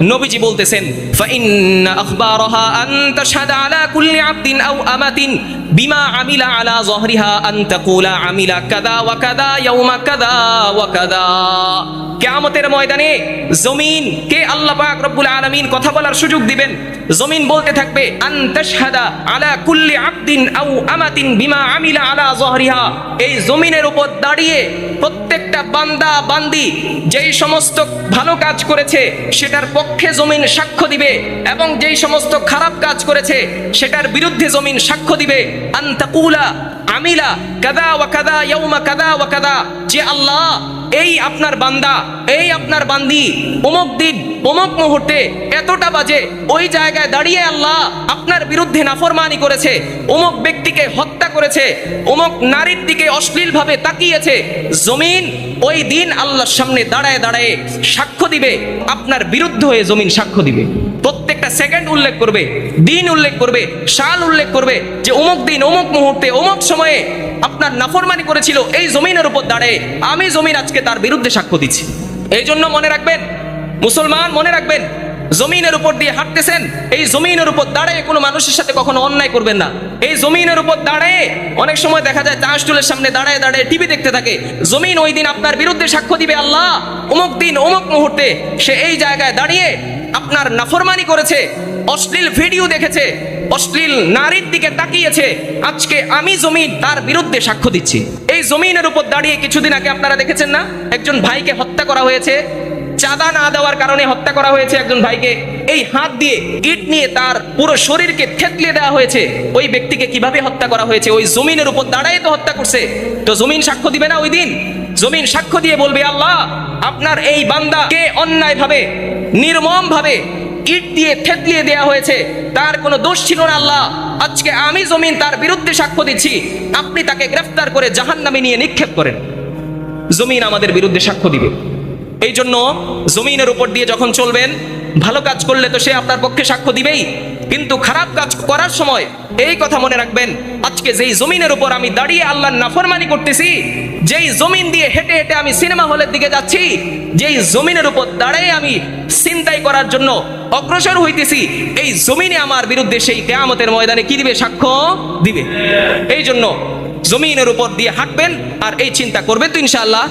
নবীজি বলতেছেন ফাইন্না আখবারহা আন তাশহাদা আলা কুল্লি আবদিন আও আমাতিন বিমা আমিলা আলা যহরিহা আন তাকুলা আমিলা কাদা ওয়া কাদা ইয়াউমা কাদা ওয়া কাদা। কিয়ামতের ময়দানে জমিন কে আল্লাহ পাক রব্বুল আলামিন কথা বলার সুযোগ দিবেন। জমিন বলতে থাকবে আন তাশহাদা আলা কুল্লি আবদিন আও আমাতিন বিমা আমিলা আলা যহরিহা। এই জমিনের উপর দাঁড়িয়ে প্রত্যেকটা বান্দা বান্দি যেই সমস্ত ভালো কাজ করেছে সেটার পক্ষে জমিন সাক্ষ্য দিবে, এবং যেই সমস্ত খারাপ কাজ করেছে সেটার বিরুদ্ধে জমিন সাক্ষ্য দিবে। আন তাকুলা আমিলা কাদা ওয়া কাদা ইয়াউমা কাদা ওয়া কাদা, যে আল্লাহ এই আপনার বান্দা এই আপনার বান্দি অমুক দিন অমুক মুহূর্তে এতটা বাজে ওই জায়গায় দাঁড়িয়ে আল্লাহ আপনার বিরুদ্ধে নাফরমানি করেছে, অমুক ব্যক্তিকে হত্যা করেছে, অমুক নারীর দিকে অশ্লীলভাবে তাকিয়েছে। জমিন ওই দিন আল্লাহর সামনে দাঁড়ায় দাঁড়ায় সাক্ষ্য দিবে, আপনার বিরুদ্ধে হয়ে জমিন সাক্ষ্য দিবে। প্রত্যেকটা সেকেন্ড উল্লেখ করবে, দিন উল্লেখ করবে, সাল উল্লেখ করবে যে অমুক দিন অমুক মুহূর্তে অমুক সময়ে আপনার নাফরমানি করেছিল। এই জমিনের উপর দাঁড়ায় আমি জমিন আজকে তার বিরুদ্ধে সাক্ষ্য দিচ্ছি। এই জন্য মনে রাখবেন মুসলমান, মনে রাখবেন জমিনের উপর দিয়ে হাঁটতেছেন, এই জমিনের উপর দাঁড়িয়ে কোনো মানুষের সাথে কখনো অন্যায় করবেন না। এই জমিনের উপর দাঁড়িয়ে অনেক সময় দেখা যায় তাজটুলের সামনে দাঁড়ায় দাঁড়িয়ে টিভি দেখতে থাকে। জমিন ওই দিন আপনার বিরুদ্ধে সাক্ষ্য দিবে, আল্লাহ অমুক দিন অমুক মুহূর্তে সে এই জায়গায় দাঁড়িয়ে আপনার নাফরমানি করেছে, অশ্লীল ভিডিও দেখেছে, অশ্লীল নারীর দিকে তাকিয়েছে। আজকে আমি জমিন তার বিরুদ্ধে সাক্ষ্য দিচ্ছি। এই জমিনের উপর দাঁড়িয়ে কিছুদিন আগে আপনারা দেখেছেন না, একজন ভাইকে হত্যা করা হয়েছে, চাঁদা না দেওয়ার কারণে হত্যা করা হয়েছে একজন ভাইকে। এই হাত দিয়ে ইট নিয়ে তার পুরো শরীরকে থেতলে দেওয়া হয়েছে। ওই ব্যক্তিকে কিভাবে হত্যা করা হয়েছে? ওই জমিনের উপর দাঁড়ায় তো হত্যা করছে। তো জমিন সাক্ষ্য দিবে না ওই দিন? জমিন সাক্ষ্য দিয়ে বলবে, আল্লাহ আপনার এই বান্দাকে অন্যায়ভাবে নির্মমভাবে ইট দিয়ে থেতলিয়ে দেওয়া হয়েছে, তার কোনো দোষ ছিল না আল্লাহ, আজকে আমি জমিন তার বিরুদ্ধে সাক্ষ্য দিচ্ছি, আপনি তাকে গ্রেফতার করে জাহান্নামে নিয়ে নিক্ষেপ করেন। জমিন আমাদের বিরুদ্ধে সাক্ষ্য দিবে। এই জন্য জমিনের উপর দিয়ে যখন চলবেন, ভালো কাজ করলে তো সে আপনার পক্ষে সাক্ষ্য দিবেই, কিন্তু খারাপ কাজ করার সময় এই কথা মনে রাখবেন, আজকে যেই জমিনের উপর আমি দাঁড়িয়ে আল্লাহর নাফরমানি করতেছি, যেই জমিন দিয়ে হেঁটে হেঁটে আমি সিনেমা হলের দিকে যাচ্ছি, যেই জমিনের উপর দাঁড়িয়ে আমি ছিনতাই করার জন্য অগ্রসর হইতেছি, এই জমিনে আমার বিরুদ্ধে সেই কিয়ামতের ময়দানে কি দিবে? সাক্ষ্য দিবে। এই জন্য জমিনের উপর দিয়ে হাঁটবেন আর এই চিন্তা করবেন তো ইনশাআল্লাহ।